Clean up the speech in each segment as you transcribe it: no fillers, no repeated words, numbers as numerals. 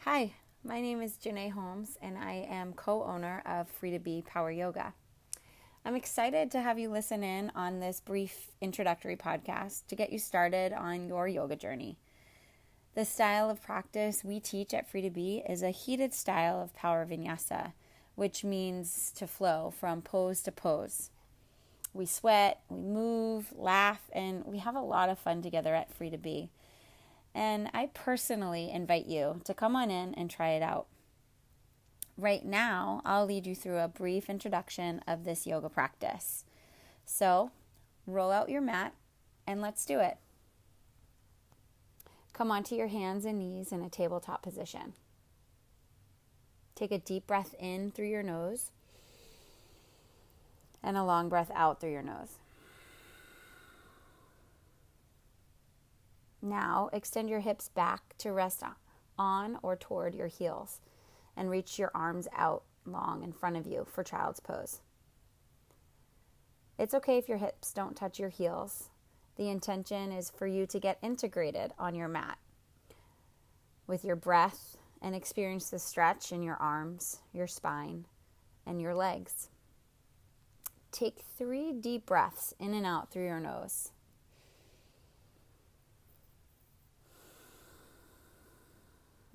Hi, my name is Janae Holmes, and I am co-owner of Free to Be Power Yoga. I'm excited to have you listen in on this brief introductory podcast to get you started on your yoga journey. The style of practice we teach at Free to Be is a heated style of power vinyasa, which means to flow from pose to pose. We sweat, we move, laugh, and we have a lot of fun together at Free to Be. And I personally invite you to come on in and try it out. Right now, I'll lead you through a brief introduction of this yoga practice. So, roll out your mat and let's do it. Come onto your hands and knees in a tabletop position. Take a deep breath in through your nose and a long breath out through your nose. Now, extend your hips back to rest on or toward your heels and reach your arms out long in front of you for child's pose. It's okay if your hips don't touch your heels. The intention is for you to get integrated on your mat with your breath and experience the stretch in your arms, your spine, and your legs. Take 3 deep breaths in and out through your nose.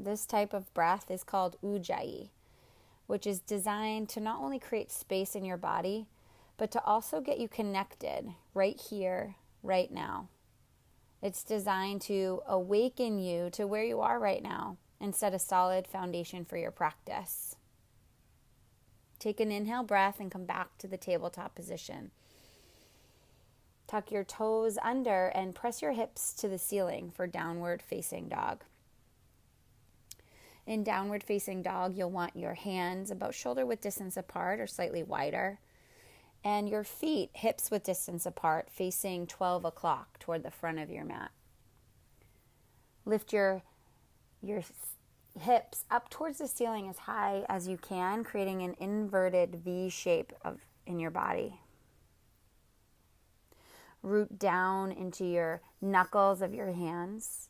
This type of breath is called Ujjayi, which is designed to not only create space in your body, but to also get you connected right here, right now. It's designed to awaken you to where you are right now and set a solid foundation for your practice. Take an inhale breath and come back to the tabletop position. Tuck your toes under and press your hips to the ceiling for downward facing dog. In downward facing dog, you'll want your hands about shoulder width distance apart or slightly wider, and your feet hips width distance apart, facing 12 o'clock toward the front of your mat. Lift your hips up towards the ceiling as high as you can, creating an inverted V shape in your body. Root down into your knuckles of your hands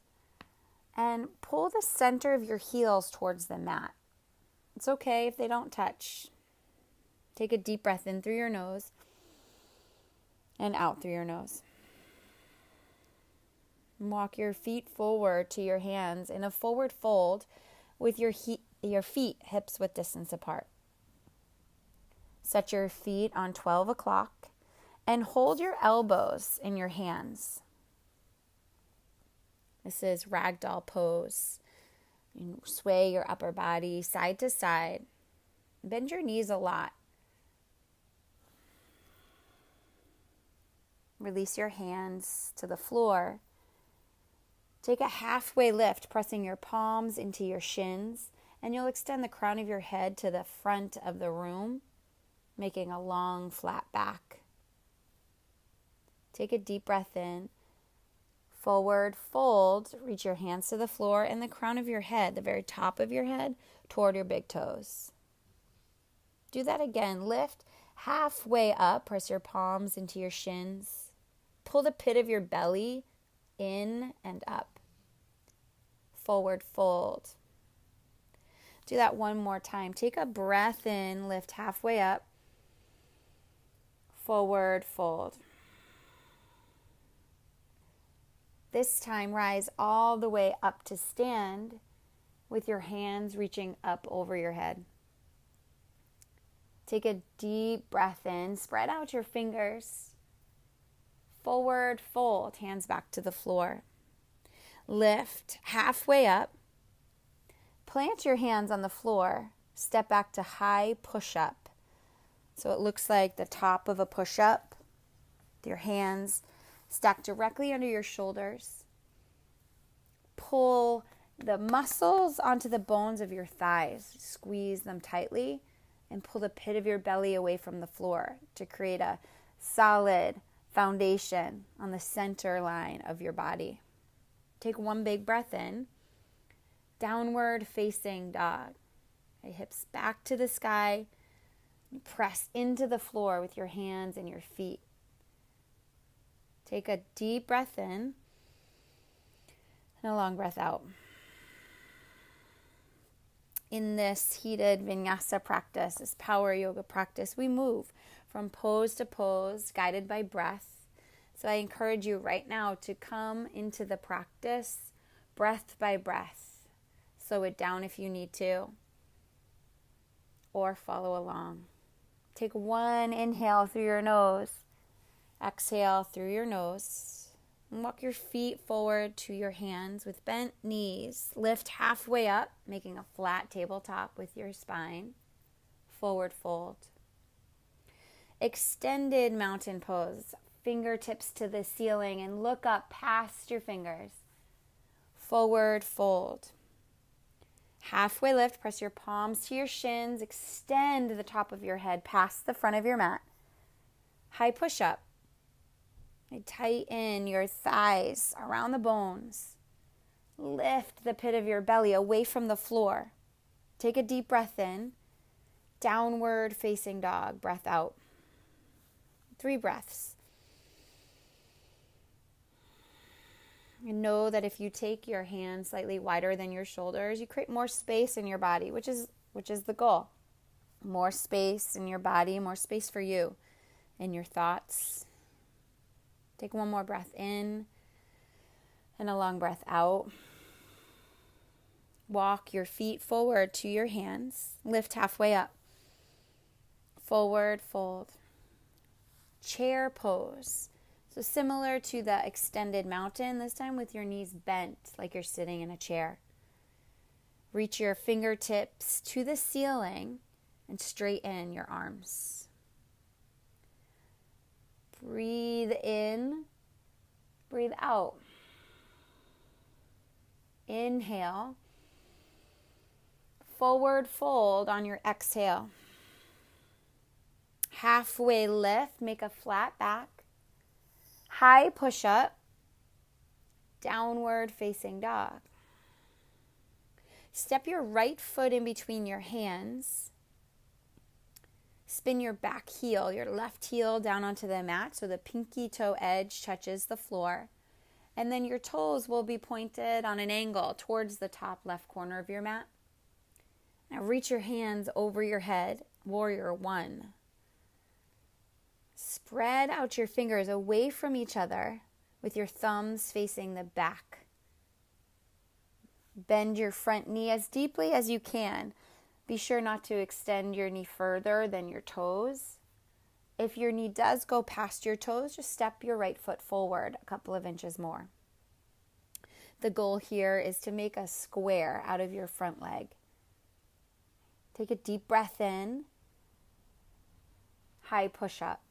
and pull the center of your heels towards the mat. It's okay if they don't touch. Take a deep breath in through your nose and out through your nose. Walk your feet forward to your hands in a forward fold with your feet hips width distance apart. Set your feet on 12 o'clock and hold your elbows in your hands. This is ragdoll pose. You sway your upper body side to side. Bend your knees a lot. Release your hands to the floor. Take a halfway lift, pressing your palms into your shins, and you'll extend the crown of your head to the front of the room, making a long, flat back. Take a deep breath in. Forward fold, reach your hands to the floor and the crown of your head, the very top of your head, toward your big toes. Do that again. Lift halfway up, press your palms into your shins. Pull the pit of your belly in and up. Forward fold. Do that one more time. Take a breath in, lift halfway up. Forward fold. This time, rise all the way up to stand with your hands reaching up over your head. Take a deep breath in, spread out your fingers. Forward fold, hands back to the floor. Lift halfway up. Plant your hands on the floor. Step back to high push-up. So it looks like the top of a push-up. Your hands stacked directly under your shoulders. Pull the muscles onto the bones of your thighs. Squeeze them tightly and pull the pit of your belly away from the floor to create a solid foundation on the center line of your body. Take one big breath in. Downward facing dog. Hips back to the sky. Press into the floor with your hands and your feet. Take a deep breath in and a long breath out. In this heated vinyasa practice, this power yoga practice, we move from pose to pose, guided by breath. So I encourage you right now to come into the practice breath by breath. Slow it down if you need to, or follow along. Take one inhale through your nose, exhale through your nose. And walk your feet forward to your hands with bent knees. Lift halfway up, making a flat tabletop with your spine. Forward fold. Extended mountain pose. Fingertips to the ceiling and look up past your fingers. Forward fold. Halfway lift, press your palms to your shins. Extend the top of your head past the front of your mat. High push-up. Tighten your thighs around the bones. Lift the pit of your belly away from the floor. Take a deep breath in. Downward facing dog. Breath out. 3 breaths. And know that if you take your hands slightly wider than your shoulders, you create more space in your body, which is the goal. More space in your body, more space for you and your thoughts. Take one more breath in and a long breath out. Walk your feet forward to your hands. Lift halfway up. Forward fold. Chair pose. So similar to the extended mountain, this time with your knees bent like you're sitting in a chair. Reach your fingertips to the ceiling and straighten your arms. Breathe in, breathe out. Inhale. Forward fold on your exhale. Halfway lift, make a flat back. High push-up. Downward facing dog. Step your right foot in between your hands. Spin your back heel, your left heel down onto the mat so the pinky toe edge touches the floor. And then your toes will be pointed on an angle towards the top left corner of your mat. Now reach your hands over your head, warrior 1. Spread out your fingers away from each other with your thumbs facing the back. Bend your front knee as deeply as you can. Be sure not to extend your knee further than your toes. If your knee does go past your toes, just step your right foot forward a couple of inches more. The goal here is to make a square out of your front leg. Take a deep breath in. High push-up.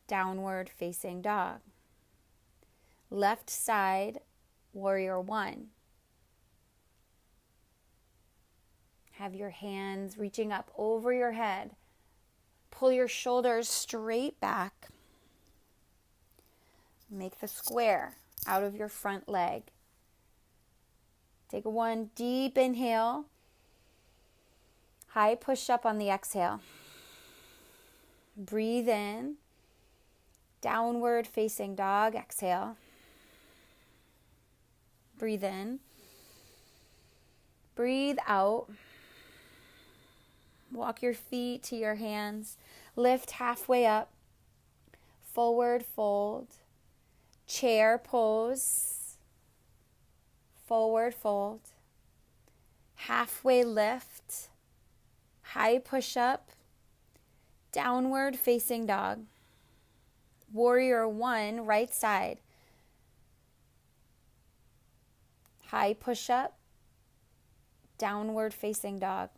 Downward facing dog. Left side, warrior 1. Have your hands reaching up over your head. Pull your shoulders straight back. Make the square out of your front leg. Take one deep inhale. High push up on the exhale. Breathe in. Downward facing dog. Exhale. Breathe in. Breathe out. Walk your feet to your hands. Lift halfway up. Forward fold. Chair pose. Forward fold. Halfway lift. High push up. Downward facing dog. Warrior 1, right side. High push up. Downward facing dog.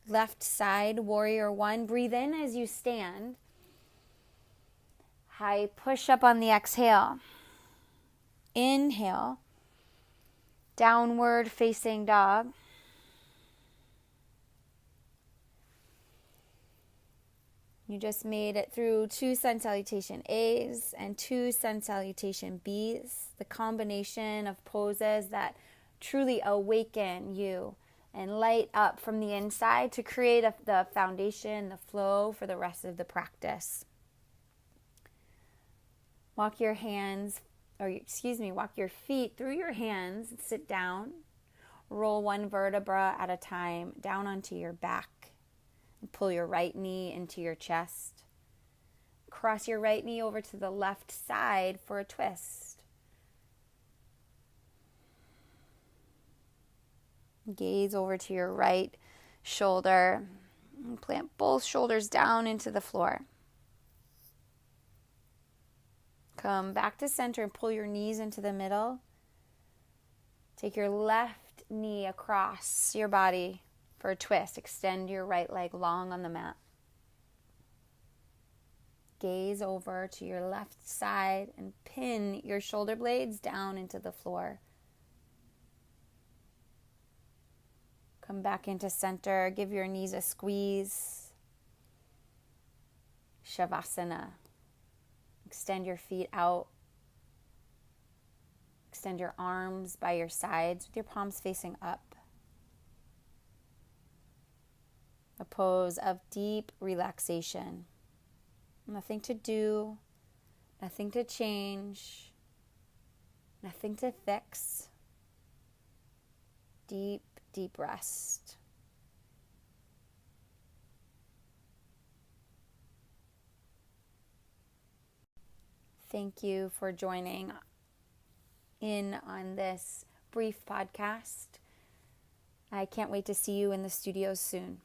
Left side, warrior 1. Breathe in as you stand. High push up on the exhale. Inhale. Downward facing dog. You just made it through 2 sun salutation A's and 2 sun salutation B's. The combination of poses that truly awaken you and light up from the inside to create the foundation, the flow for the rest of the practice. Walk your feet through your hands, sit down. Roll one vertebra at a time down onto your back. And pull your right knee into your chest. Cross your right knee over to the left side for a twist. Gaze over to your right shoulder. And plant both shoulders down into the floor. Come back to center and pull your knees into the middle. Take your left knee across your body for a twist. Extend your right leg long on the mat. Gaze over to your left side and pin your shoulder blades down into the floor. Come back into center. Give your knees a squeeze. Shavasana. Extend your feet out. Extend your arms by your sides with your palms facing up. A pose of deep relaxation. Nothing to do, nothing to change, nothing to fix. Deep, deep rest. Thank you for joining in on this brief podcast. I can't wait to see you in the studios soon.